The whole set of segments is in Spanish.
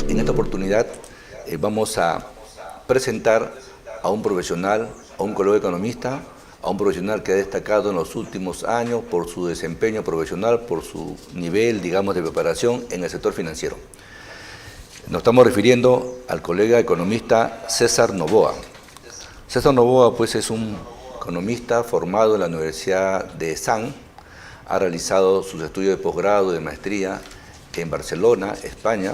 En esta oportunidad vamos a presentar a un profesional, a un colega economista, a un profesional que ha destacado en los últimos años por su desempeño profesional, por su nivel, digamos, de preparación en el sector financiero. Nos estamos refiriendo al colega economista César Novoa. César Novoa, pues, es un economista formado en la Universidad de San, ha realizado sus estudios de posgrado, de maestría en Barcelona, España,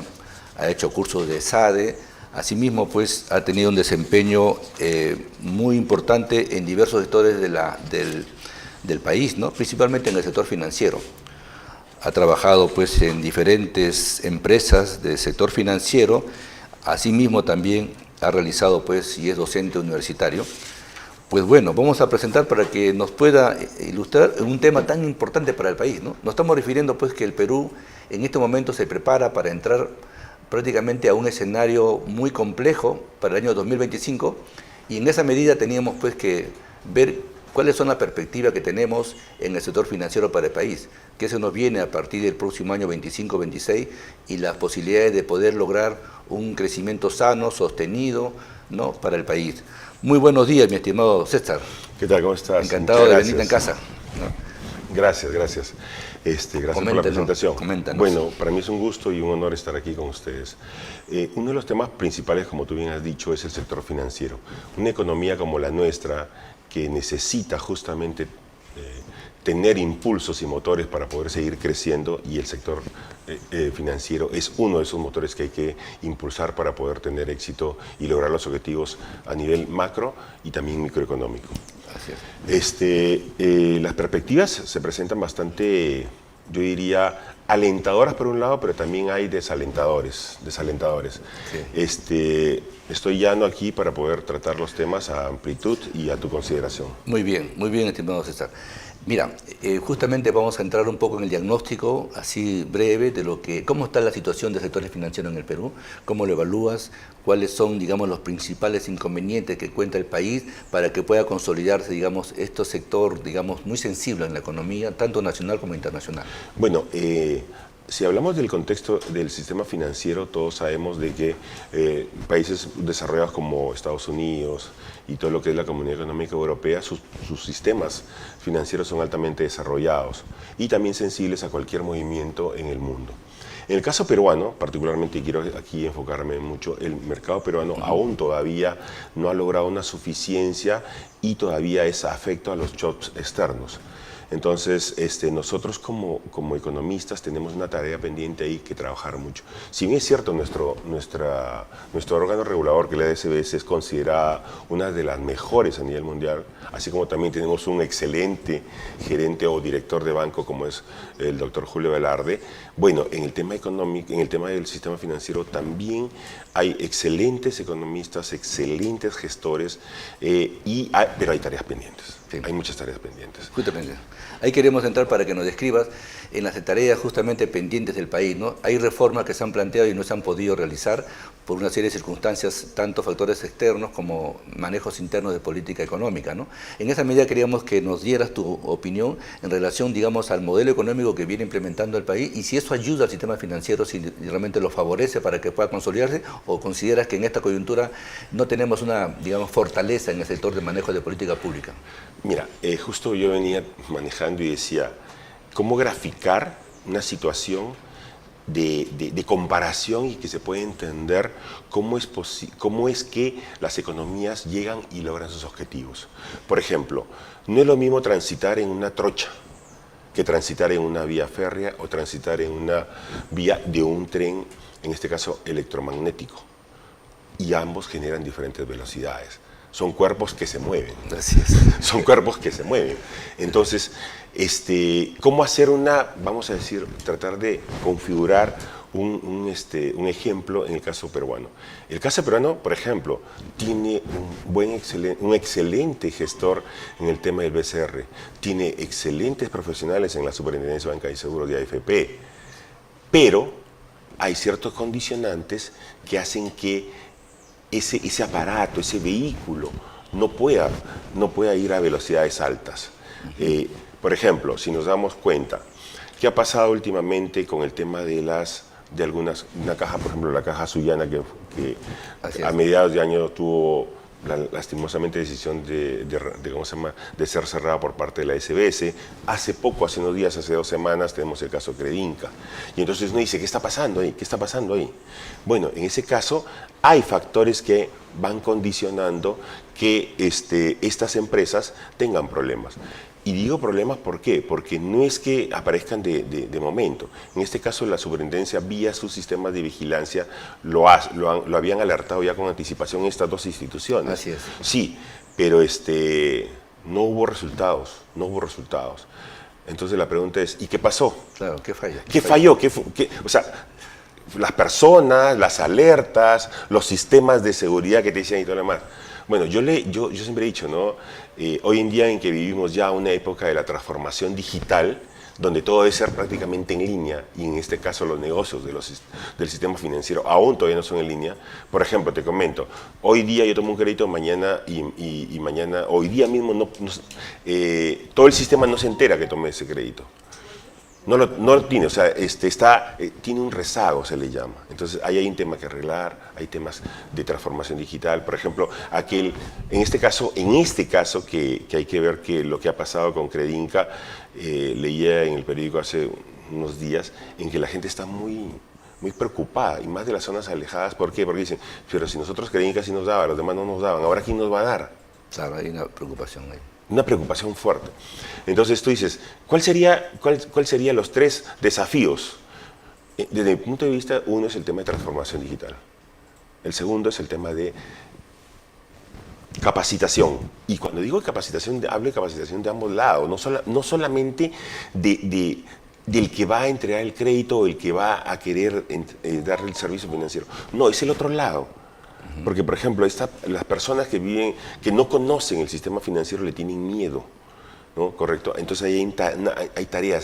ha hecho cursos de SADE, asimismo, pues, ha tenido un desempeño muy importante en diversos sectores del país, ¿no? Principalmente en el sector financiero. Ha trabajado, pues, en diferentes empresas del sector financiero, asimismo también ha realizado, pues, y es docente universitario. Pues bueno, vamos a presentar para que nos pueda ilustrar un tema tan importante para el país, ¿no? Nos estamos refiriendo, pues, que el Perú en este momento se prepara para entrar prácticamente a un escenario muy complejo para el año 2025, y en esa medida teníamos, pues, que ver cuáles son las perspectivas que tenemos en el sector financiero para el país, qué se nos viene a partir del próximo año 25-26 y las posibilidades de poder lograr un crecimiento sano, sostenido, ¿no?, para el país. Muy buenos días, mi estimado César. ¿Qué tal? ¿Cómo estás? Encantado de venirte en casa, ¿no? Gracias. Gracias por la presentación. Coméntanos. Bueno, para mí es un gusto y un honor estar aquí con ustedes. Uno de los temas principales, como tú bien has dicho, es el sector financiero. Una economía como la nuestra, que necesita justamente tener impulsos y motores para poder seguir creciendo, y el sector financiero es uno de esos motores que hay que impulsar para poder tener éxito y lograr los objetivos a nivel macro y también microeconómico. Las perspectivas se presentan bastante, yo diría, alentadoras por un lado, pero también hay desalentadores. Sí. Estoy llano aquí para poder tratar los temas a amplitud y a tu consideración. Muy bien, estimado César. Mira, justamente vamos a entrar un poco en el diagnóstico, así breve, de cómo está la situación del sector financiero en el Perú, cómo lo evalúas, cuáles son, digamos, los principales inconvenientes que cuenta el país para que pueda consolidarse, digamos, este sector, digamos, muy sensible en la economía, tanto nacional como internacional. Bueno, si hablamos del contexto del sistema financiero, todos sabemos de que países desarrollados como Estados Unidos y todo lo que es la Comunidad Económica Europea, sus sistemas financieros son altamente desarrollados y también sensibles a cualquier movimiento en el mundo. En el caso peruano, particularmente, quiero aquí enfocarme mucho, el mercado peruano aún todavía no ha logrado una suficiencia y todavía es afecto a los shocks externos. Entonces, nosotros como economistas tenemos una tarea pendiente ahí que trabajar mucho. Si bien es cierto, nuestro órgano regulador, que la ADCBS, es considerada una de las mejores a nivel mundial, así como también tenemos un excelente gerente o director de banco como es el doctor Julio Velarde. Bueno, en el tema económico, en el tema del sistema financiero también hay excelentes economistas, excelentes gestores, pero hay tareas pendientes. Sí. Hay muchas tareas pendientes. Justamente. Ahí queremos entrar para que nos describas en las tareas justamente pendientes del país, ¿no? Hay reformas que se han planteado y no se han podido realizar por una serie de circunstancias, tanto factores externos como manejos internos de política económica, ¿no? En esa medida queríamos que nos dieras tu opinión en relación, digamos, al modelo económico que viene implementando el país y si eso ayuda al sistema financiero, si realmente lo favorece para que pueda consolidarse, o consideras que en esta coyuntura no tenemos una, digamos, fortaleza en el sector de manejo de política pública. Mira, justo yo venía manejando y decía, ¿cómo graficar una situación de comparación y que se puede entender cómo es que las economías llegan y logran sus objetivos? Por ejemplo, no es lo mismo transitar en una trocha que transitar en una vía férrea o transitar en una vía de un tren, en este caso electromagnético, y ambos generan diferentes velocidades. Son cuerpos que se mueven. Así es. Son cuerpos que se mueven. Entonces, ¿cómo hacer vamos a decir, tratar de configurar un ejemplo en el caso peruano? El caso peruano, por ejemplo, tiene un excelente gestor en el tema del BCR, tiene excelentes profesionales en la Superintendencia de Banca y Seguros de AFP, pero hay ciertos condicionantes que hacen que ese aparato, ese vehículo, no pueda ir a velocidades altas. Por ejemplo, si nos damos cuenta, ¿qué ha pasado últimamente con el tema de algunas, una caja, por ejemplo, la caja Sullana, que a mediados de año tuvo lastimosamente decisión ¿cómo se llama?, de ser cerrada por parte de la SBS? Hace poco, hace unos días, hace 2 semanas, tenemos el caso Credinca. Y entonces uno dice, ¿qué está pasando ahí? ¿Qué está pasando ahí? Bueno, en ese caso hay factores que van condicionando que estas empresas tengan problemas. Y digo problemas, ¿por qué? Porque no es que aparezcan de momento. En este caso, la superintendencia, vía sus sistemas de vigilancia, lo habían alertado ya con anticipación estas 2 instituciones. Así es. Sí, pero no hubo resultados, no hubo resultados. Entonces la pregunta es, ¿y qué pasó? Claro, ¿qué falló? ¿Qué falló? O sea, las personas, las alertas, los sistemas de seguridad que te decían y todo lo demás. Bueno, yo siempre he dicho, ¿no? Hoy en día en que vivimos ya una época de la transformación digital, donde todo debe ser prácticamente en línea, y en este caso los negocios del sistema financiero aún todavía no son en línea. Por ejemplo, te comento, hoy día yo tomo un crédito mañana y mañana, hoy día mismo, todo el sistema no se entera que tomé ese crédito. No lo tiene, o sea, tiene un rezago, se le llama. Entonces, ahí hay un tema que arreglar, hay temas de transformación digital. Por ejemplo, en este caso que hay que ver que lo que ha pasado con Credinca, leía en el periódico hace unos días, en que la gente está muy preocupada, y más de las zonas alejadas. ¿Por qué? Porque dicen, pero si nosotros Credinca sí nos daba, los demás no nos daban, ¿ahora quién nos va a dar? Claro, hay una preocupación ahí. Una preocupación fuerte. Entonces tú dices, ¿cuál serían los 3 desafíos? Desde mi punto de vista, uno es el tema de transformación digital. El segundo es el tema de capacitación. Y cuando digo capacitación, hablo de capacitación de ambos lados, no solamente del que va a entregar el crédito o el que va a querer darle el servicio financiero. No, es el otro lado. Porque, por ejemplo, las personas que no conocen el sistema financiero le tienen miedo, ¿no? ¿Correcto? Entonces ahí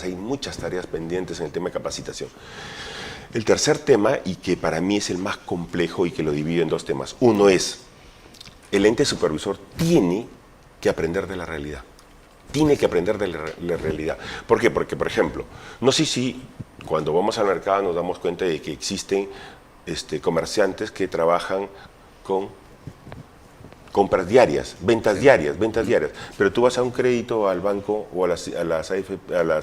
hay muchas tareas pendientes en el tema de capacitación. El tercer tema, y que para mí es el más complejo y que lo divido en 2 temas. Uno es, el ente supervisor tiene que aprender de la realidad. Tiene que aprender de la realidad. ¿Por qué? Porque, por ejemplo, no sé si cuando vamos al mercado nos damos cuenta de que existen comerciantes que trabajan con compras diarias, ventas diarias, pero tú vas a un crédito al banco o a las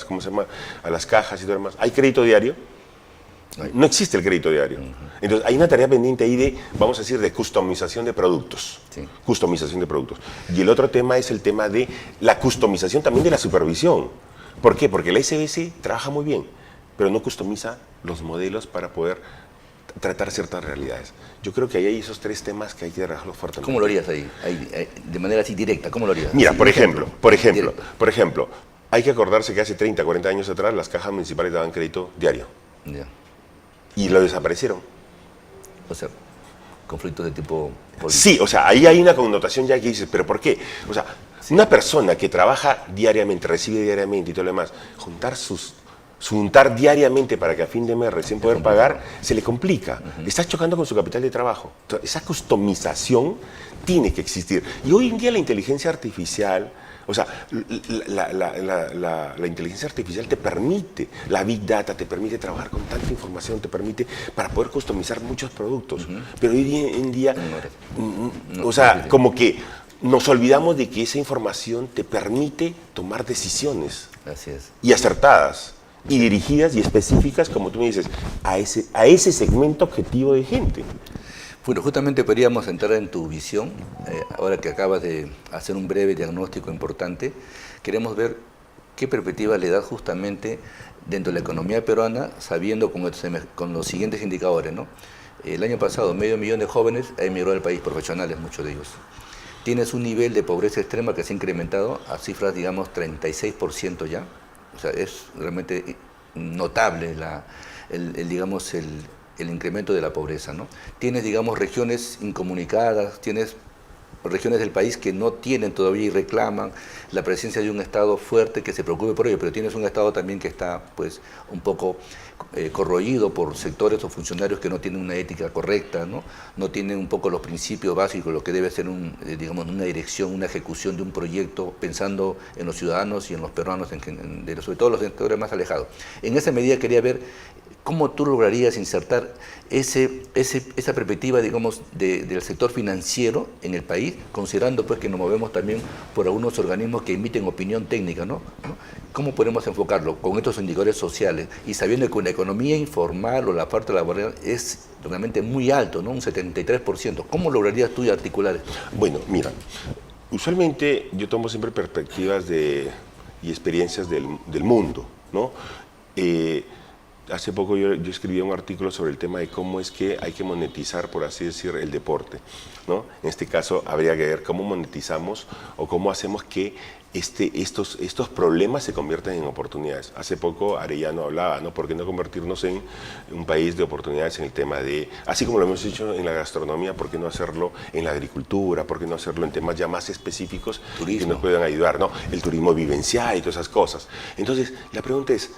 ¿cómo se llama?, a las cajas y todo lo demás. ¿Hay crédito diario? No existe el crédito diario. Entonces hay una tarea pendiente ahí vamos a decir, de customización de productos. Sí. Customización de productos. Y el otro tema es el tema de la customización también de la supervisión. ¿Por qué? Porque la SBS trabaja muy bien, pero no customiza los modelos para poder tratar ciertas realidades. Yo creo que ahí hay esos 3 temas que hay que trabajarlos fuertemente. ¿Cómo lo harías ahí? De manera así directa, ¿cómo lo harías? Mira, por ejemplo, hay que acordarse que hace 30, 40 años atrás las cajas municipales daban crédito diario. Ya. Y lo desaparecieron. O sea, conflictos de tipo político. Sí, o sea, ahí hay una connotación ya que dices, ¿pero por qué? O sea, una persona que trabaja diariamente, recibe diariamente y todo lo demás, juntar diariamente para que a fin de mes recién poder pagar, se le complica. Está chocando con su capital de trabajo. Entonces, esa customización tiene que existir. Y hoy en día la inteligencia artificial, o sea, la inteligencia artificial te permite, la Big Data te permite trabajar con tanta información, te permite para poder customizar muchos productos. Pero hoy en día, o sea, como que nos olvidamos de que esa información te permite tomar decisiones. Así es. Y acertadas. Y dirigidas y específicas, como tú me dices, a ese segmento objetivo de gente. Bueno, justamente podríamos entrar en tu visión, ahora que acabas de hacer un breve diagnóstico importante, queremos ver qué perspectiva le das justamente dentro de la economía peruana, sabiendo con los siguientes indicadores, ¿no? El año pasado, 500.000 de jóvenes han emigrado al país, profesionales, muchos de ellos. Tienes un nivel de pobreza extrema que se ha incrementado a cifras, digamos, 36% ya. O sea, es realmente notable digamos, el incremento de la pobreza, ¿no? Tienes, digamos, regiones incomunicadas, tienes regiones del país que no tienen todavía y reclaman la presencia de un Estado fuerte que se preocupe por ello, pero tienes un Estado también que está pues un poco corroído por sectores o funcionarios que no tienen una ética correcta, no tienen un poco los principios básicos, lo que debe ser digamos, una dirección, una ejecución de un proyecto pensando en los ciudadanos y en los peruanos, sobre todo los sectores más alejados. En esa medida quería ver cómo tú lograrías insertar esa perspectiva, digamos, del sector financiero en el país, considerando pues que nos movemos también por algunos organismos que emiten opinión técnica, ¿no? ¿Cómo podemos enfocarlo con estos indicadores sociales y sabiendo que una economía informal o la parte laboral es realmente muy alto, ¿no? Un 73%? ¿Cómo lograrías tú articular esto? Bueno, mira, usualmente yo tomo siempre perspectivas y experiencias del mundo, ¿no? Hace poco yo escribí un artículo sobre el tema de cómo es que hay que monetizar, por así decir, el deporte, ¿no? En este caso habría que ver cómo monetizamos o cómo hacemos que estos problemas se conviertan en oportunidades. Hace poco Arellano hablaba, ¿no? ¿Por qué no convertirnos en un país de oportunidades en el tema de, así como lo hemos hecho en la gastronomía, ¿por qué no hacerlo en la agricultura? ¿Por qué no hacerlo en temas ya más específicos que nos puedan ayudar, ¿no? El turismo vivencial y todas esas cosas. Entonces, la pregunta es,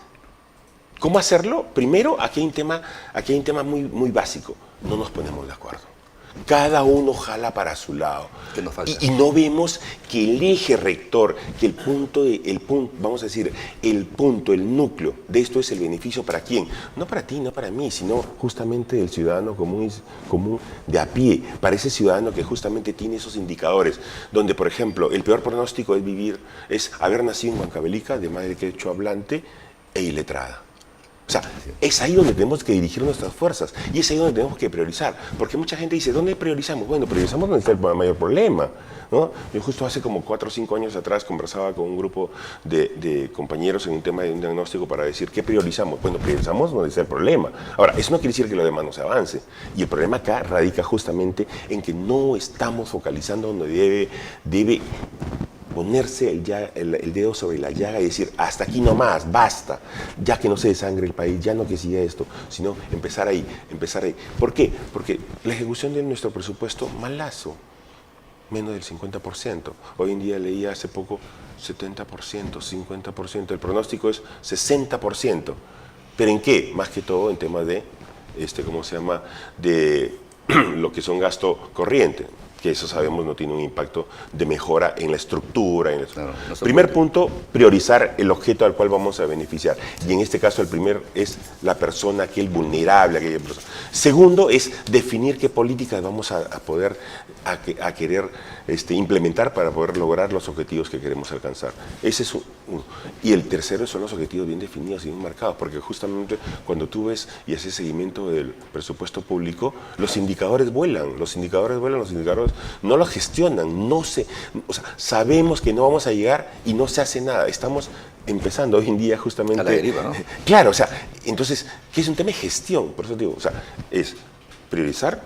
¿cómo hacerlo? Primero, aquí hay un tema muy básico. No nos ponemos de acuerdo. Cada uno jala para su lado. ¿Qué nos falta? Y no vemos que el eje rector, que el punto, vamos a decir, el núcleo de esto es el beneficio para quién. No para ti, no para mí, sino justamente el ciudadano común de a pie. Para ese ciudadano que justamente tiene esos indicadores. Donde, por ejemplo, el peor pronóstico es haber nacido en Huancavelica, de madre quechua hablante e iletrada. O sea, es ahí donde tenemos que dirigir nuestras fuerzas y es ahí donde tenemos que priorizar. Porque mucha gente dice, ¿dónde priorizamos? Bueno, priorizamos donde está el mayor problema, ¿no? Yo justo hace como 4 o 5 años atrás conversaba con un grupo de compañeros en un tema de un diagnóstico para decir, ¿qué priorizamos? Bueno, priorizamos donde está el problema. Ahora, eso no quiere decir que lo demás no se avance. Y el problema acá radica justamente en que no estamos focalizando donde debe ponerse el dedo sobre la llaga y decir, hasta aquí nomás, basta, ya que no se desangre el país, ya no que siga esto, sino empezar ahí. ¿Por qué? Porque la ejecución de nuestro presupuesto, malazo, menos del 50%. Hoy en día leía hace poco 70%, 50%, el pronóstico es 60%. ¿Pero en qué? Más que todo en temas de, ¿cómo se llama?, de lo que son gasto corriente, que eso sabemos no tiene un impacto de mejora en la estructura. Claro, primer punto, priorizar el objeto al cual vamos a beneficiar. Y en este caso el primer es la persona, aquel vulnerable, aquella persona. Segundo es definir qué políticas vamos a querer implementar para poder lograr los objetivos que queremos alcanzar. Ese es uno. Y el tercero son los objetivos bien definidos y bien marcados, porque justamente cuando tú ves y haces seguimiento del presupuesto público, los indicadores vuelan, no los gestionan, o sea, sabemos que no vamos a llegar y no se hace nada. Estamos empezando hoy en día justamente... A la deriva, ¿no? Claro, o sea, entonces, ¿qué es un tema de gestión? Por eso digo, o sea, es priorizar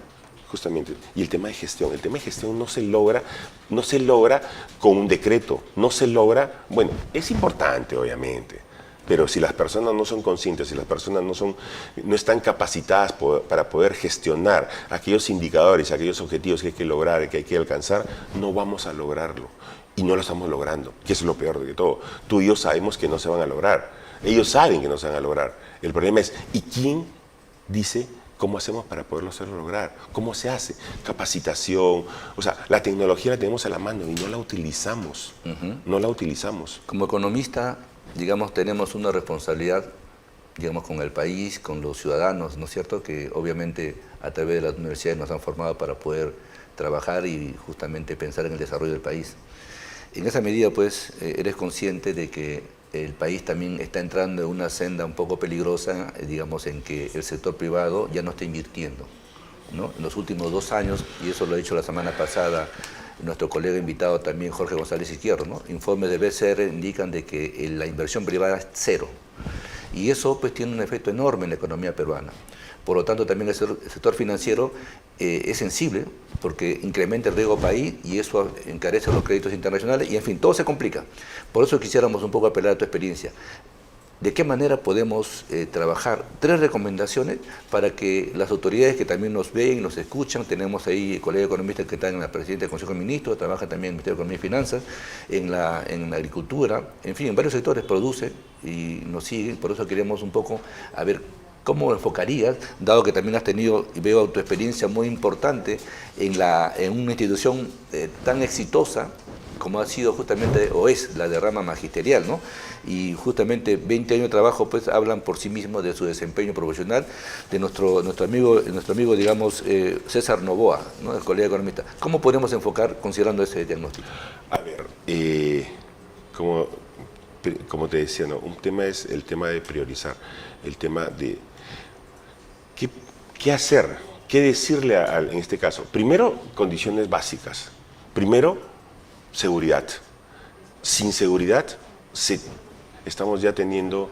justamente, y el tema de gestión no se logra con un decreto, no se logra, bueno, es importante obviamente, pero si las personas no son conscientes, si las personas no están capacitadas para poder gestionar aquellos indicadores, aquellos objetivos que hay que lograr, que hay que alcanzar, no vamos a lograrlo. Y no lo estamos logrando, que es lo peor de todo. Tú y yo sabemos que no se van a lograr. Ellos saben que no se van a lograr. El problema es, ¿y quién dice cómo hacemos para poderlo hacerlo lograr? ¿Cómo se hace? Capacitación. O sea, la tecnología la tenemos a la mano y no la utilizamos. No la utilizamos. Como economista, digamos, tenemos una responsabilidad, digamos, con el país, con los ciudadanos, ¿no es cierto? Que obviamente a través de las universidades nos han formado para poder trabajar y justamente pensar en el desarrollo del país. En esa medida, pues, eres consciente de que el país también está entrando en una senda un poco peligrosa, digamos, en que el sector privado ya no está invirtiendo, ¿no? En los últimos 2 años, y eso lo ha dicho la semana pasada nuestro colega invitado también, Jorge González Izquierdo, ¿no? Informes de BCR indican de que la inversión privada es 0. Y eso pues tiene un efecto enorme en la economía peruana. Por lo tanto, también el sector financiero es sensible porque incrementa el riesgo país y eso encarece los créditos internacionales y, en fin, todo se complica. Por eso quisiéramos un poco apelar a tu experiencia. de qué manera podemos trabajar 3 recomendaciones para que las autoridades que también nos ven, nos escuchan, tenemos ahí colegas economistas que están en la presidencia del Consejo de Ministros, trabajan también en el Ministerio de Economía y Finanzas, en la agricultura, en fin, en varios sectores produce y nos siguen, por eso queremos un poco a ver cómo enfocarías, dado que también has tenido, y veo tu experiencia muy importante en una institución tan exitosa como ha sido justamente, o es la de rama magisterial, ¿no? Y justamente 20 años de trabajo pues hablan por sí mismos de su desempeño profesional, de nuestro amigo digamos, César Novoa, ¿no? El colega economista. ¿Cómo podemos enfocar considerando ese diagnóstico? A ver, como te decía, ¿no? Un tema es el tema de priorizar, el tema de qué hacer, qué decirle en este caso. Primero, condiciones básicas. Primero, seguridad. Sin seguridad, estamos ya teniendo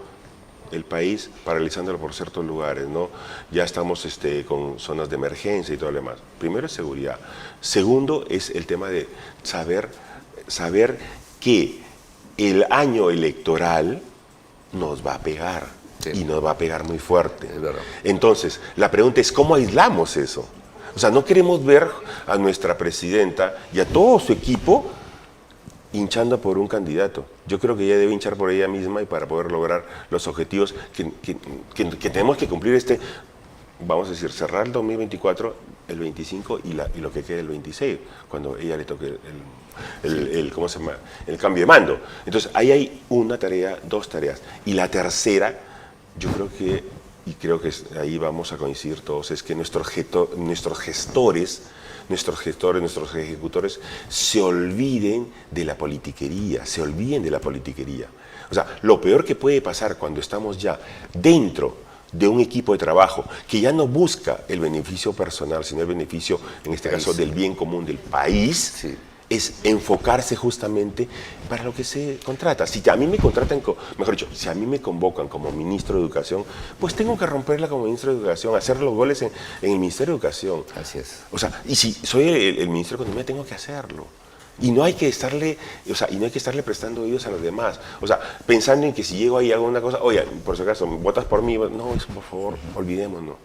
el país paralizándolo por ciertos lugares, ¿no? Ya estamos con zonas de emergencia y todo lo demás. Primero es seguridad. Segundo es el tema de saber que el año electoral nos va a pegar, sí, y nos va a pegar muy fuerte. Es verdad. Entonces, la pregunta es, ¿cómo aislamos eso? O sea, no queremos ver a nuestra presidenta y a todo su equipo hinchando por un candidato. Yo creo que ella debe hinchar por ella misma y para poder lograr los objetivos que tenemos que cumplir vamos a decir, cerrar el 2024, el 25 y lo que quede el 26, cuando ella le toque ¿cómo se llama? El cambio de mando. Entonces, ahí hay una tarea, 2 tareas. Y la tercera, yo creo que, y creo que ahí vamos a coincidir todos, es que nuestros gestores, nuestros ejecutores, se olviden de la politiquería, O sea, lo peor que puede pasar cuando estamos ya dentro de un equipo de trabajo que ya no busca el beneficio personal, sino el beneficio, en este caso, del bien común del país, sí, es enfocarse justamente para lo que se contrata. Si a mí me contratan, mejor dicho, si a mí me convocan como ministro de Educación, pues tengo que romperla como ministro de Educación, hacer los goles en el Ministerio de Educación. Así es. O sea, y si soy el ministro de Economía, tengo que hacerlo. Y no hay que estarle prestando oídos a los demás. O sea, pensando en que si llego ahí y hago una cosa, oye, por si acaso, votas por mí. No, eso por favor, olvidémonos.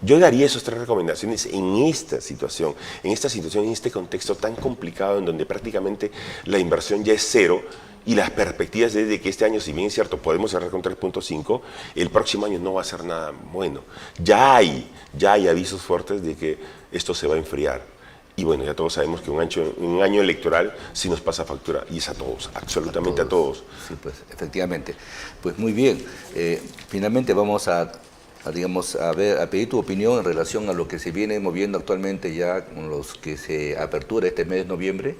Yo daría esas 3 recomendaciones en esta situación, en este contexto tan complicado en donde prácticamente la inversión ya es 0 y las perspectivas es de que este año, si bien es cierto, podemos cerrar con 3.5, el próximo año no va a ser nada bueno. Ya hay avisos fuertes de que esto se va a enfriar. Y bueno, ya todos sabemos que un año electoral sí nos pasa factura, y es a todos, absolutamente a todos. Sí, pues efectivamente. Pues muy bien, finalmente vamos a pedir tu opinión en relación a lo que se viene moviendo actualmente ya con los que se apertura este mes de noviembre,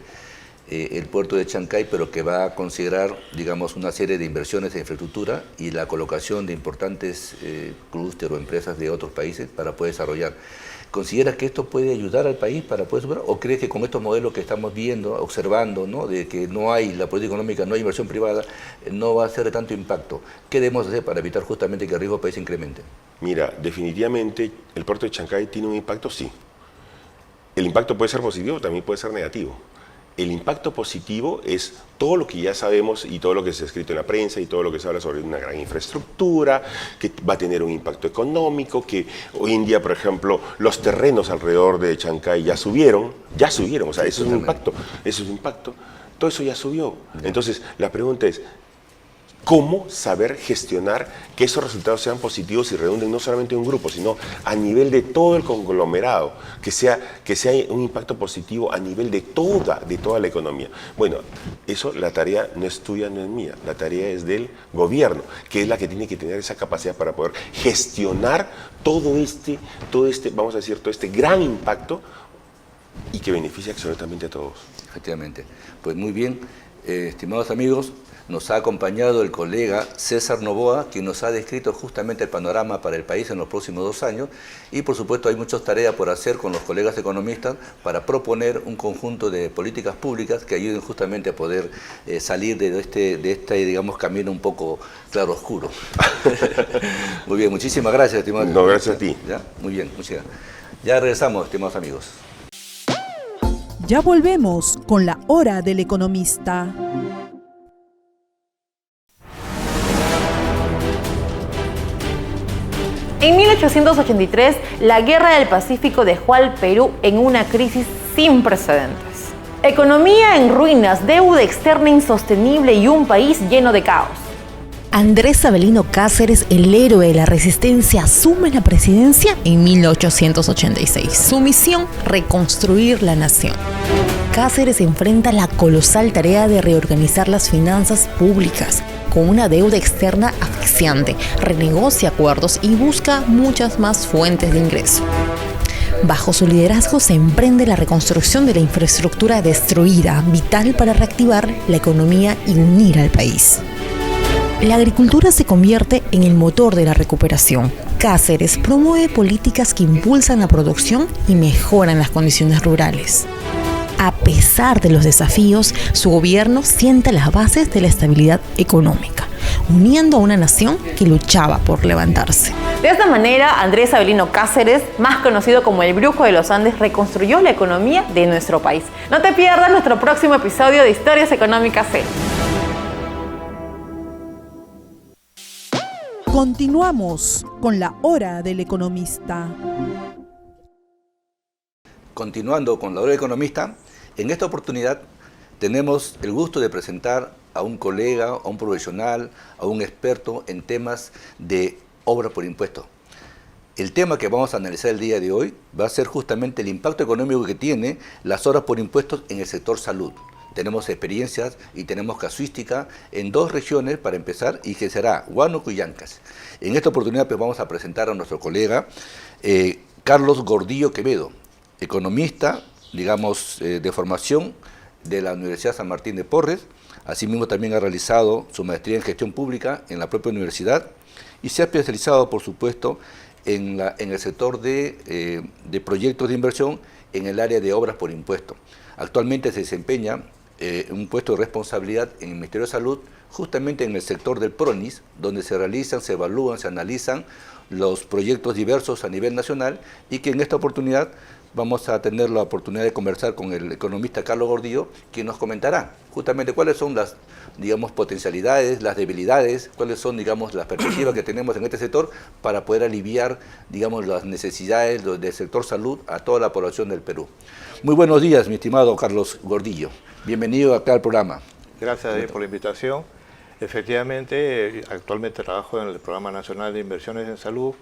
el puerto de Chancay, pero que va a considerar, digamos, una serie de inversiones en infraestructura y la colocación de importantes clústeres o empresas de otros países para poder desarrollar. ¿Consideras que esto puede ayudar al país para poder superar? ¿O crees que con estos modelos que estamos viendo, observando, ¿no?, de que no hay la política económica, no hay inversión privada, no va a ser de tanto impacto? ¿Qué debemos hacer para evitar justamente que el riesgo del país incremente? Mira, definitivamente el puerto de Chancay tiene un impacto, sí. El impacto puede ser positivo, también puede ser negativo. El impacto positivo es todo lo que ya sabemos y todo lo que se ha escrito en la prensa y todo lo que se habla sobre una gran infraestructura, que va a tener un impacto económico, que hoy en día, por ejemplo, los terrenos alrededor de Chancay ya subieron, o sea, eso es un impacto, todo eso ya subió. Entonces, la pregunta es, ¿cómo saber gestionar que esos resultados sean positivos y redunden no solamente en un grupo, sino a nivel de todo el conglomerado, que sea un impacto positivo a nivel de toda la economía? Bueno, eso, la tarea no es tuya, no es mía, la tarea es del gobierno, que es la que tiene que tener esa capacidad para poder gestionar todo este, vamos a decir, todo este gran impacto y que beneficie absolutamente a todos. Efectivamente. Pues muy bien, estimados amigos, nos ha acompañado el colega César Novoa, quien nos ha descrito justamente el panorama para el país en los próximos 2 años, y por supuesto hay muchas tareas por hacer con los colegas economistas para proponer un conjunto de políticas públicas que ayuden justamente a poder salir de este, digamos, camino un poco claro oscuro. Muy bien, muchísimas gracias, estimado. No, gracias a ti. ¿Ya? Muy bien, muchas gracias. Ya regresamos, estimados amigos. Ya volvemos con la Hora del Economista. En 1883, la Guerra del Pacífico dejó al Perú en una crisis sin precedentes. Economía en ruinas, deuda externa insostenible y un país lleno de caos. Andrés Avelino Cáceres, el héroe de la resistencia, asume la presidencia en 1886. Su misión, reconstruir la nación. Cáceres enfrenta la colosal tarea de reorganizar las finanzas públicas. Con una deuda externa asfixiante, renegocia acuerdos y busca muchas más fuentes de ingreso. Bajo su liderazgo se emprende la reconstrucción de la infraestructura destruida, vital para reactivar la economía y unir al país. La agricultura se convierte en el motor de la recuperación. Cáceres promueve políticas que impulsan la producción y mejoran las condiciones rurales. A pesar de los desafíos, su gobierno sienta las bases de la estabilidad económica, uniendo a una nación que luchaba por levantarse. De esta manera, Andrés Avelino Cáceres, más conocido como el Brujo de los Andes, reconstruyó la economía de nuestro país. No te pierdas nuestro próximo episodio de Historias Económicas C. Continuamos con la hora del economista. Continuando con la hora del economista, en esta oportunidad tenemos el gusto de presentar a un colega, a un profesional, a un experto en temas de obra por impuesto. El tema que vamos a analizar el día de hoy va a ser justamente el impacto económico que tiene las obras por impuestos en el sector salud. Tenemos experiencias y tenemos casuística en dos regiones para empezar, y que será Huánuco y Ancash. En esta oportunidad pues vamos a presentar a nuestro colega Carlos Gordillo Quevedo, economista, digamos, de formación de la Universidad San Martín de Porres. Asimismo también ha realizado su maestría en gestión pública en la propia universidad y se ha especializado, por supuesto, en el sector de proyectos de inversión en el área de obras por impuesto. Actualmente se desempeña un puesto de responsabilidad en el Ministerio de Salud, justamente en el sector del PRONIS, donde se realizan, se evalúan, se analizan los proyectos diversos a nivel nacional, y que en esta oportunidad vamos a tener la oportunidad de conversar con el economista Carlos Gordillo, quien nos comentará justamente cuáles son las, digamos, potencialidades, las debilidades, cuáles son, digamos, las perspectivas que tenemos en este sector para poder aliviar, digamos, las necesidades del sector salud a toda la población del Perú. Muy buenos días, mi estimado Carlos Gordillo. Bienvenido acá al programa. Gracias, David, por la invitación. Efectivamente, actualmente trabajo en el Programa Nacional de Inversiones en Salud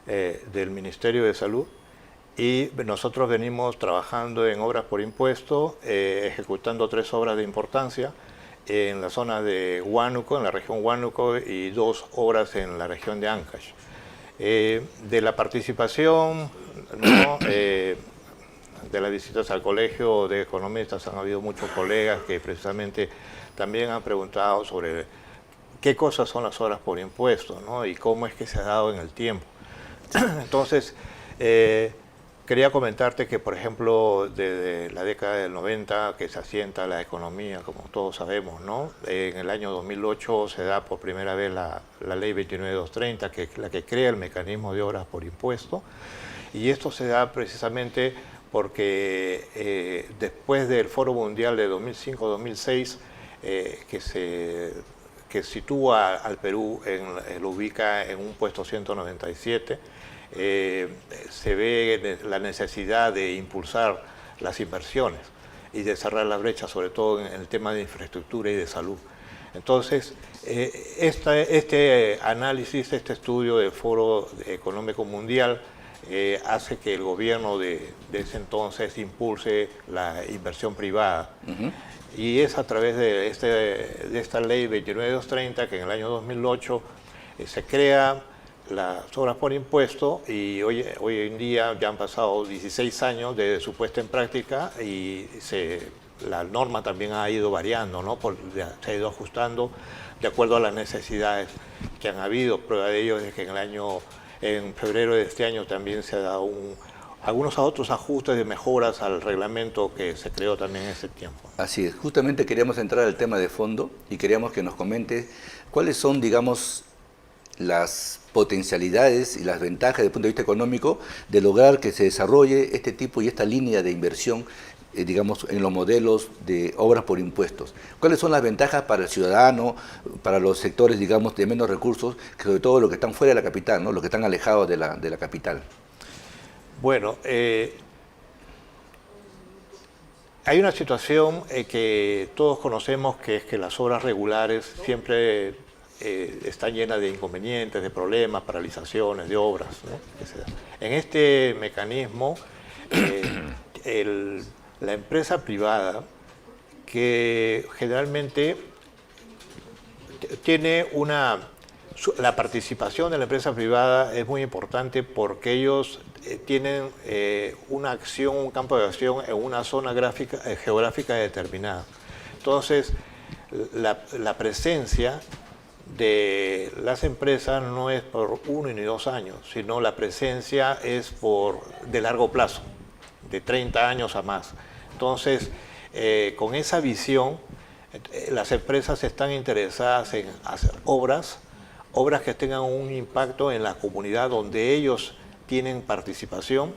del Ministerio de Salud, y nosotros venimos trabajando en obras por impuesto, ejecutando 3 obras de importancia en la zona de Huánuco, en la región Huánuco, y 2 obras en la región de Ancash. De la participación, ¿no? De las visitas al Colegio de Economistas, han habido muchos colegas que precisamente también han preguntado sobre qué cosas son las obras por impuesto, ¿no? Y cómo es que se ha dado en el tiempo. Entonces, quería comentarte que, por ejemplo, desde la década del 90, que se asienta la economía, como todos sabemos, ¿no? En el año 2008 se da por primera vez la ley 29230, que es la que crea el mecanismo de obras por impuesto, y esto se da precisamente porque después del Foro Mundial de 2005-2006, que sitúa al Perú, lo ubica en un puesto 197, se ve la necesidad de impulsar las inversiones y de cerrar la brecha, sobre todo en el tema de infraestructura y de salud. Entonces, este análisis, este estudio del Foro Económico Mundial hace que el gobierno de ese entonces impulse la inversión privada. Y es a través de esta ley 29230 que en el año 2008 se crea las obras por impuesto, y hoy en día ya han pasado 16 años desde su puesta en práctica, y la norma también ha ido variando, ¿no? Se ha ido ajustando de acuerdo a las necesidades que han habido. Prueba de ello es que en febrero de este año también se ha dado algunos otros ajustes de mejoras al reglamento que se creó también en ese tiempo. Así es, justamente queríamos entrar al tema de fondo y queríamos que nos comente cuáles son, digamos, las potencialidades y las ventajas desde el punto de vista económico de lograr que se desarrolle este tipo y esta línea de inversión digamos, en los modelos de obras por impuestos? ¿Cuáles son las ventajas para el ciudadano, para los sectores, digamos, de menos recursos, que sobre todo los que están fuera de la capital, ¿no? Los que están alejados de la capital? Bueno, hay una situación que todos conocemos, que es que las obras regulares siempre están llenas de inconvenientes, de problemas, paralizaciones, de obras, ¿no? En este mecanismo, la empresa privada, que generalmente tiene la participación de la empresa privada es muy importante porque ellos tienen una acción, un campo de acción en una zona geográfica determinada. Entonces, la presencia de las empresas no es por 1 ni 2 años, sino la presencia es de largo plazo, de 30 años a más. Entonces, con esa visión, las empresas están interesadas en hacer obras que tengan un impacto en la comunidad donde ellos tienen participación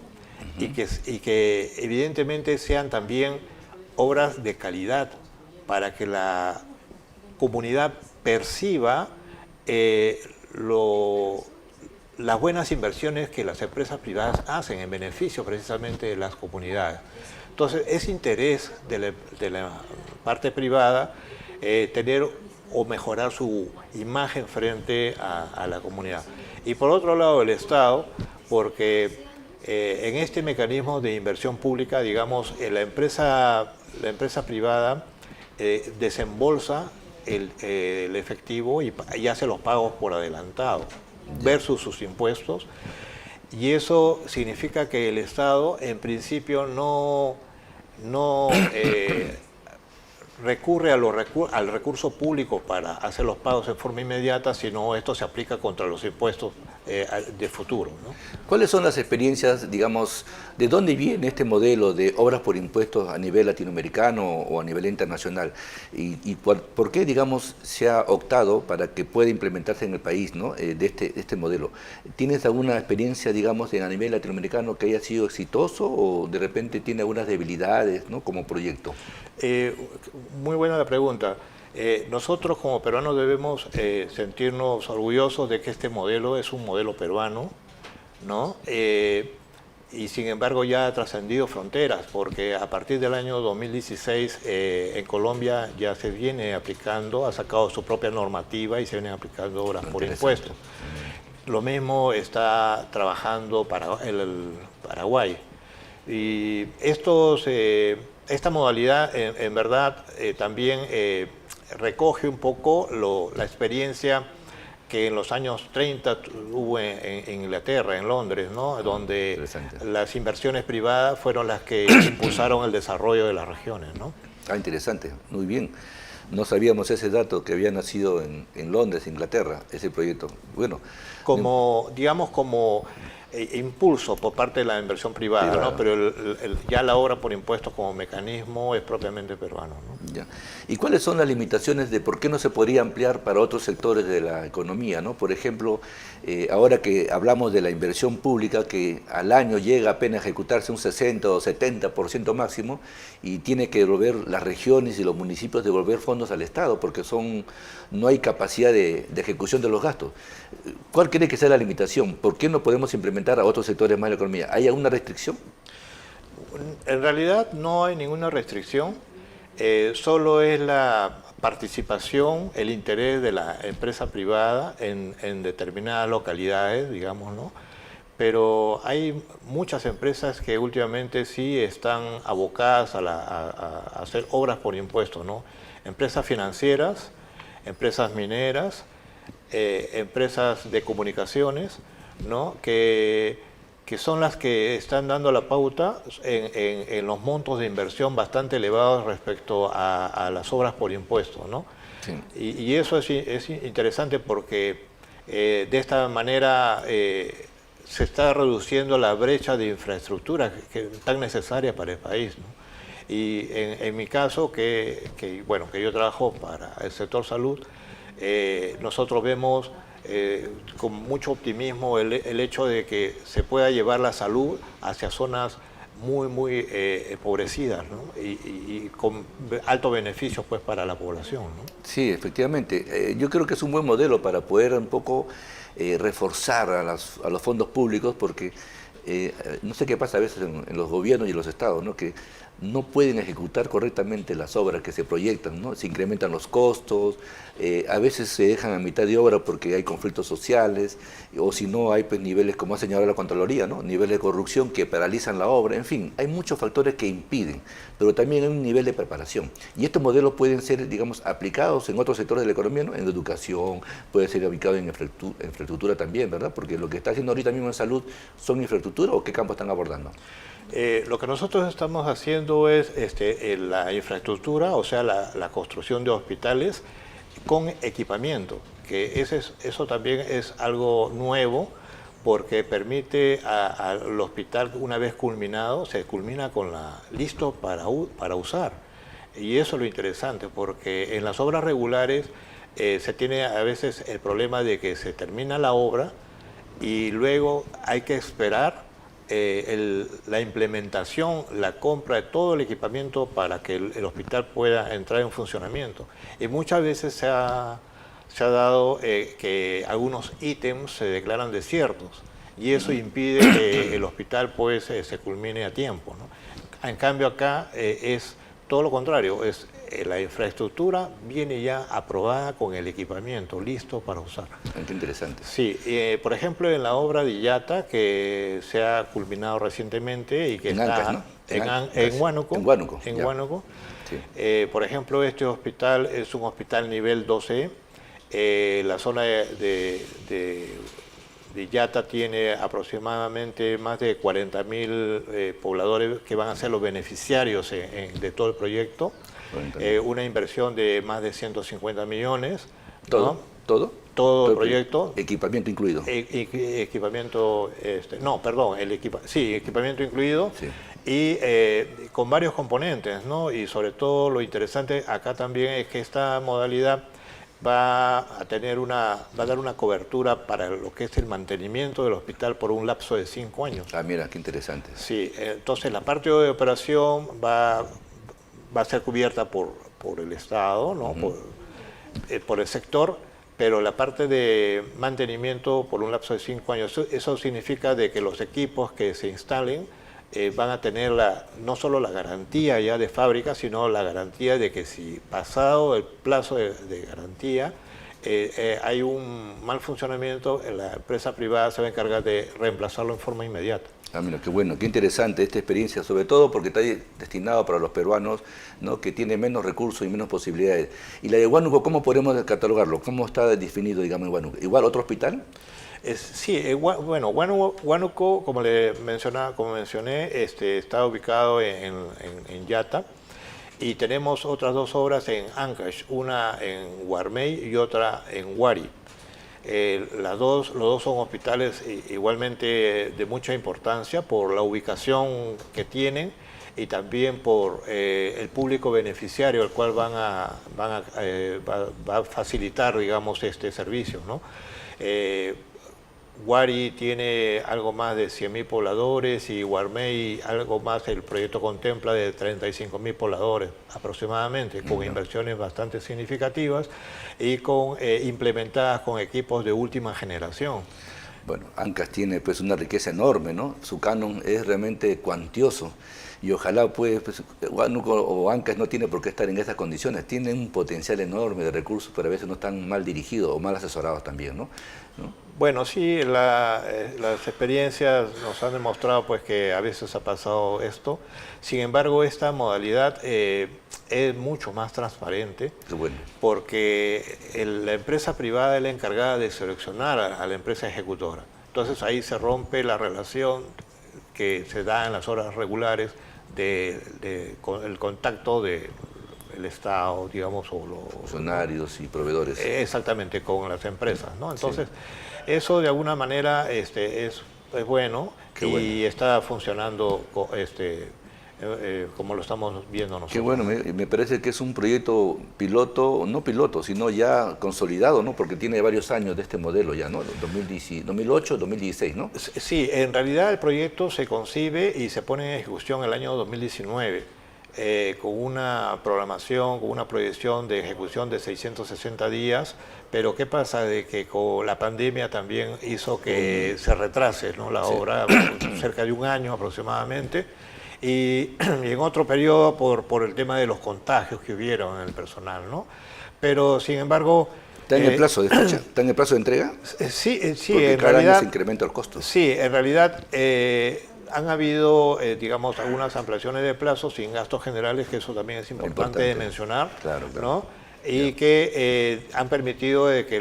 y que evidentemente sean también obras de calidad para que la comunidad perciba las buenas inversiones que las empresas privadas hacen en beneficio precisamente de las comunidades. Entonces, es interés de la parte privada tener o mejorar su imagen frente a la comunidad. Y por otro lado, el Estado, porque en este mecanismo de inversión pública, digamos, la empresa privada desembolsa el efectivo y hace los pagos por adelantado versus sus impuestos, y eso significa que el Estado en principio no recurre al recurso público para hacer los pagos en forma inmediata, sino esto se aplica contra los impuestos de futuro, ¿no? ¿Cuáles son las experiencias, digamos, de dónde viene este modelo de obras por impuestos a nivel latinoamericano o a nivel internacional? ¿Y por qué, digamos, se ha optado para que pueda implementarse en el país, ¿no? de este modelo? ¿Tienes alguna experiencia, digamos, a nivel latinoamericano que haya sido exitoso o de repente tiene algunas debilidades, ¿no? como proyecto? Muy buena la pregunta. Nosotros como peruanos debemos sentirnos orgullosos de que este modelo es un modelo peruano, ¿no? Y sin embargo ya ha trascendido fronteras, porque a partir del año 2016 en Colombia ya se viene aplicando, ha sacado su propia normativa y se vienen aplicando obras por impuestos. Lo mismo está trabajando el Paraguay. Y esta modalidad en verdad también recoge un poco la experiencia que en los años 30 hubo en Inglaterra, en Londres, ¿no? Donde las inversiones privadas fueron las que impulsaron el desarrollo de las regiones, ¿no? Ah, interesante, muy bien. No sabíamos ese dato, que había nacido en Londres, Inglaterra, ese proyecto. Bueno, digamos como impulso por parte de la inversión privada, ¿no? Pero ya la obra por impuestos como mecanismo es propiamente peruano, ¿no? Ya. ¿Y cuáles son las limitaciones de por qué no se podría ampliar para otros sectores de la economía, ¿no? Por ejemplo, ahora que hablamos de la inversión pública, que al año llega apenas a ejecutarse un 60 o 70% máximo, y tiene que devolver las regiones y los municipios devolver fondos al Estado, porque no hay capacidad de ejecución de los gastos. ¿Cuál cree que sea la limitación? ¿Por qué no podemos implementar a otros sectores más de la economía? ¿Hay alguna restricción? En realidad no hay ninguna restricción, solo es la participación, el interés de la empresa privada en determinadas localidades, digamos, ¿no? Pero hay muchas empresas que últimamente sí están abocadas a hacer obras por impuestos, ¿no? Empresas financieras, empresas mineras, empresas de comunicaciones, ¿no? que son las que están dando la pauta en los montos de inversión bastante elevados respecto a las obras por impuestos, ¿no? Sí. Y eso es interesante porque de esta manera se está reduciendo la brecha de infraestructura que es tan necesaria para el país, ¿no? Y en mi caso, que yo trabajo para el sector salud, nosotros vemos con mucho optimismo el hecho de que se pueda llevar la salud hacia zonas muy empobrecidas, ¿no? Y con altos beneficios pues para la población, ¿no? Sí, efectivamente. Yo creo que es un buen modelo para poder un poco reforzar a los fondos públicos, porque no sé qué pasa a veces en los gobiernos y en los estados, ¿no? Que no pueden ejecutar correctamente las obras que se proyectan, ¿no? Se incrementan los costos, a veces se dejan a mitad de obra porque hay conflictos sociales, o si no hay pues, niveles, como ha señalado la Contraloría, ¿no? Niveles de corrupción que paralizan la obra, en fin, hay muchos factores que impiden, pero también hay un nivel de preparación. Y estos modelos pueden ser, digamos, aplicados en otros sectores de la economía, ¿no? En educación, puede ser aplicado en infraestructura también, ¿verdad? Porque lo que está haciendo ahorita mismo en salud, ¿son infraestructura o qué campo están abordando? Lo que nosotros estamos haciendo es la infraestructura, o sea, la construcción de hospitales con equipamiento, que eso también es algo nuevo, porque permite al hospital, una vez culminado, se culmina con listo para usar. Y eso es lo interesante, porque en las obras regulares se tiene a veces el problema de que se termina la obra y luego hay que esperar la implementación, la compra de todo el equipamiento para que el hospital pueda entrar en funcionamiento. Y muchas veces se ha dado que algunos ítems se declaran desiertos y eso impide que el hospital pues, se culmine a tiempo, ¿no? En cambio acá es todo lo contrario, la infraestructura viene ya aprobada con el equipamiento, listo para usar. Qué interesante. Sí, por ejemplo en la obra de Illata, que se ha culminado recientemente y que en está Ancas, ¿no? en Huánuco. En Huánuco. En Ya. Huánuco. Sí. Por ejemplo, este hospital es un hospital nivel 12. La zona de Illata tiene aproximadamente más de 40.000 pobladores que van a ser los beneficiarios de todo el proyecto. Una inversión de más de 150 millones. ¿Todo? ¿No? ¿Todo? Todo el proyecto. Equipamiento incluido. Equipamiento, no, perdón, equipamiento incluido. Sí. Y con varios componentes, ¿no? Y sobre todo lo interesante acá también es que esta modalidad va a dar una cobertura para lo que es el mantenimiento del hospital por un lapso de 5 años. Ah, mira, qué interesante. Sí, entonces la parte de operación va a ser cubierta por el Estado, ¿no? Por el sector, pero la parte de mantenimiento por un lapso de 5 años, eso significa de que los equipos que se instalen van a tener no solo la garantía ya de fábrica, sino la garantía de que si pasado el plazo de garantía hay un mal funcionamiento, la empresa privada se va a encargar de reemplazarlo en forma inmediata. Ah, mira, qué bueno, qué interesante esta experiencia, sobre todo porque está destinado para los peruanos, ¿no? Que tienen menos recursos y menos posibilidades. Y la de Huánuco, ¿cómo podemos catalogarlo? ¿Cómo está definido, digamos, en Huánuco? ¿Igual otro hospital? Sí, bueno, Huánuco, como mencioné, está ubicado en Illata y tenemos otras 2 obras en Ancash, una en Huarmey y otra en Huari. Los dos son hospitales igualmente de mucha importancia por la ubicación que tienen y también por el público beneficiario al cual va a facilitar, digamos, este servicio, ¿no? Huari tiene algo más de 100.000 pobladores y Huarmey algo más, el proyecto contempla de 35.000 pobladores aproximadamente, con inversiones bastante significativas y implementadas con equipos de última generación. Bueno, Ancas tiene pues una riqueza enorme, ¿no? Su canon es realmente cuantioso y ojalá pues Huánuco o Ancas no tiene por qué estar en esas condiciones, tienen un potencial enorme de recursos, pero a veces no están mal dirigidos o mal asesorados también, ¿no? Bueno, sí, las experiencias nos han demostrado pues que a veces ha pasado esto. Sin embargo, esta modalidad es mucho más transparente. Qué bueno. Porque la empresa privada es la encargada de seleccionar a la empresa ejecutora. Entonces ahí se rompe la relación que se da en las horas regulares con el contacto del Estado, digamos, o los funcionarios y proveedores. Exactamente, con las empresas, ¿no? Entonces, eso de alguna manera es bueno. Qué y bueno. está funcionando como lo estamos viendo nosotros. Qué bueno, me parece que es un proyecto piloto, no piloto, sino ya consolidado, ¿no? Porque tiene varios años de este modelo ya, ¿no? 2008, 2016, ¿no? Sí, en realidad el proyecto se concibe y se pone en ejecución el año 2019, con una programación, con una proyección de ejecución de 660 días, pero ¿qué pasa? De que con la pandemia también hizo que se retrase, ¿no? La obra cerca de un año aproximadamente. Y en otro periodo por el tema de los contagios que hubieron en el personal, ¿no? Pero, sin embargo... ¿Está en el plazo de fecha? ¿Está en el plazo de entrega? Sí, porque en cada realidad... año se incrementa el costo. Sí, en realidad han habido, digamos, algunas ampliaciones de plazos sin gastos generales, que eso también es importante de mencionar, claro. ¿no? Y que han permitido de que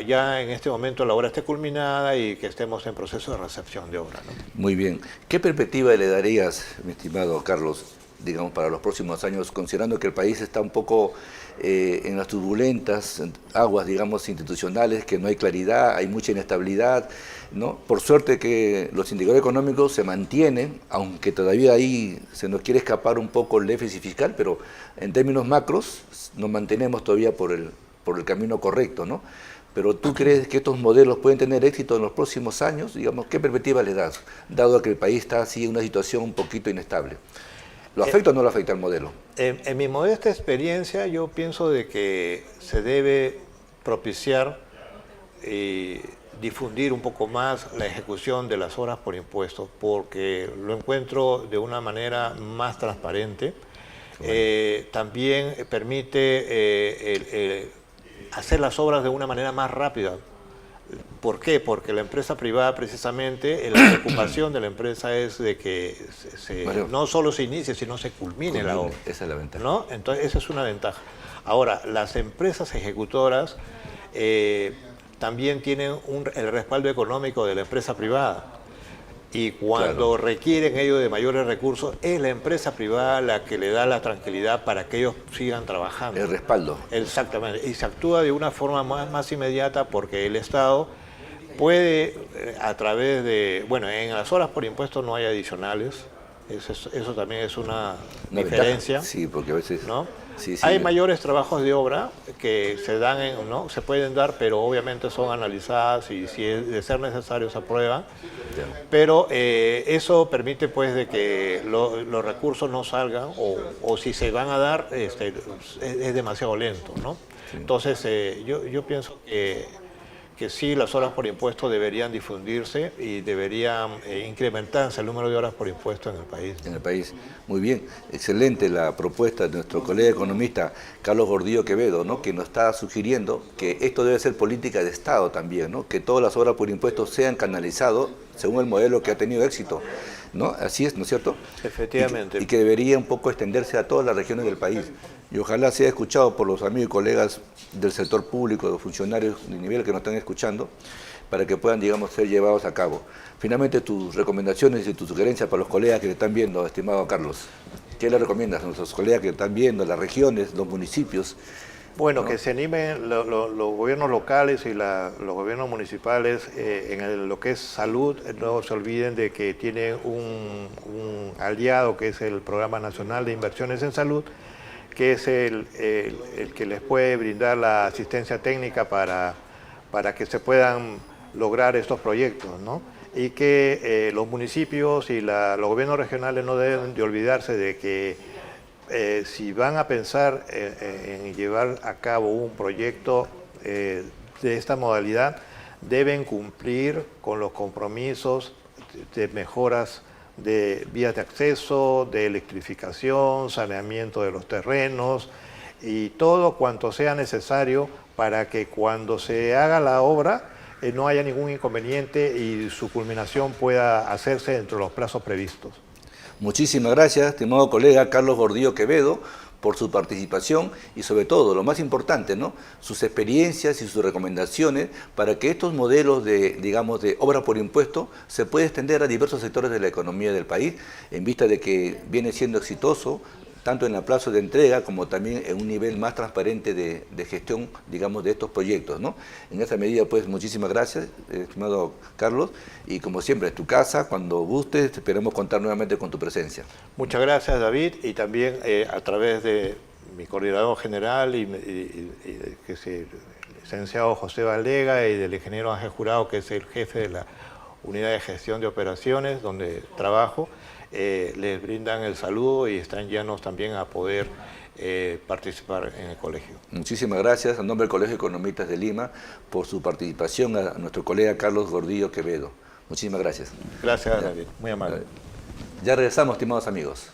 ya en este momento la obra esté culminada y que estemos en proceso de recepción de obra, ¿no? Muy bien. ¿Qué perspectiva le darías, mi estimado Carlos, digamos, para los próximos años, considerando que el país está un poco en las turbulentas aguas, digamos, institucionales, que no hay claridad, hay mucha inestabilidad, ¿no? Por suerte que los indicadores económicos se mantienen, aunque todavía ahí se nos quiere escapar un poco el déficit fiscal, pero en términos macros nos mantenemos todavía por el camino correcto, ¿no? Pero ¿tú crees que estos modelos pueden tener éxito en los próximos años? Digamos, ¿qué perspectiva les das, dado que el país está así en una situación un poquito inestable? ¿Lo afecta o no lo afecta el modelo? En mi modesta experiencia, yo pienso de que se debe propiciar y difundir un poco más la ejecución de las obras por impuestos, porque lo encuentro de una manera más transparente. También permite hacer las obras de una manera más rápida. ¿Por qué? Porque la empresa privada, precisamente, la preocupación de la empresa es de que no solo se inicie, sino se culmine la obra. Esa es la ventaja. ¿No? Entonces, esa es una ventaja. Ahora, las empresas ejecutoras también tienen el respaldo económico de la empresa privada. Y cuando requieren ellos de mayores recursos, es la empresa privada la que le da la tranquilidad para que ellos sigan trabajando. El respaldo. Exactamente. Y se actúa de una forma más inmediata porque el Estado puede, a través de... Bueno, en las horas por impuesto no hay adicionales. Eso también es una diferencia. Ventaja. Sí, porque a veces... ¿no? Sí, hay mayores trabajos de obra que se dan, ¿no? Se pueden dar, pero obviamente son analizadas y si es de ser necesario se aprueban. Pero eso permite pues de que los recursos no salgan o si se van a dar es demasiado lento, ¿no? Sí. Entonces yo pienso que sí, las horas por impuesto deberían difundirse y deberían incrementarse el número de horas por impuesto en el país. En el país. Muy bien, excelente la propuesta de nuestro colega economista Carlos Gordillo Quevedo, ¿no? Que nos está sugiriendo que esto debe ser política de Estado también, ¿no? Que todas las horas por impuesto sean canalizadas según el modelo que ha tenido éxito, ¿no? Así es, ¿no es cierto? Efectivamente. Y que debería un poco extenderse a todas las regiones del país. Y ojalá sea escuchado por los amigos y colegas del sector público, de funcionarios de nivel que nos están escuchando, para que puedan, digamos, ser llevados a cabo. Finalmente, tus recomendaciones y tus sugerencias para los colegas que te están viendo, estimado Carlos. ¿Qué le recomiendas a nuestros colegas que están viendo, las regiones, los municipios? Bueno, ¿no? Que se animen los gobiernos locales y los gobiernos municipales en lo que es salud. No se olviden de que tienen un aliado que es el Programa Nacional de Inversiones en Salud, que es el que les puede brindar la asistencia técnica para que se puedan lograr estos proyectos, ¿no? Y que los municipios y los gobiernos regionales no deben de olvidarse de que si van a pensar en llevar a cabo un proyecto de esta modalidad, deben cumplir con los compromisos de mejoras de vías de acceso, de electrificación, saneamiento de los terrenos y todo cuanto sea necesario para que cuando se haga la obra no haya ningún inconveniente y su culminación pueda hacerse dentro de los plazos previstos. Muchísimas gracias, estimado colega Carlos Gordillo Quevedo, por su participación y sobre todo, lo más importante, ¿no? Sus experiencias y sus recomendaciones para que estos modelos de, digamos, de obra por impuesto se puedan extender a diversos sectores de la economía del país, en vista de que viene siendo exitoso, tanto en el plazo de entrega como también en un nivel más transparente de gestión, digamos, de estos proyectos, ¿no? En esa medida, pues, muchísimas gracias, estimado Carlos, y como siempre, es tu casa, cuando gustes, esperamos contar nuevamente con tu presencia. Muchas gracias, David, y también a través de mi coordinador general que es el licenciado José Valega, y del ingeniero Ángel Jurado, que es el jefe de la Unidad de Gestión de Operaciones, donde trabajo, les brindan el saludo y están llanos también a poder participar en el colegio. Muchísimas gracias a nombre del Colegio de Economistas de Lima por su participación, a nuestro colega Carlos Gordillo Quevedo. Muchísimas gracias. Gracias, David. Muy amable. Ya regresamos, estimados amigos.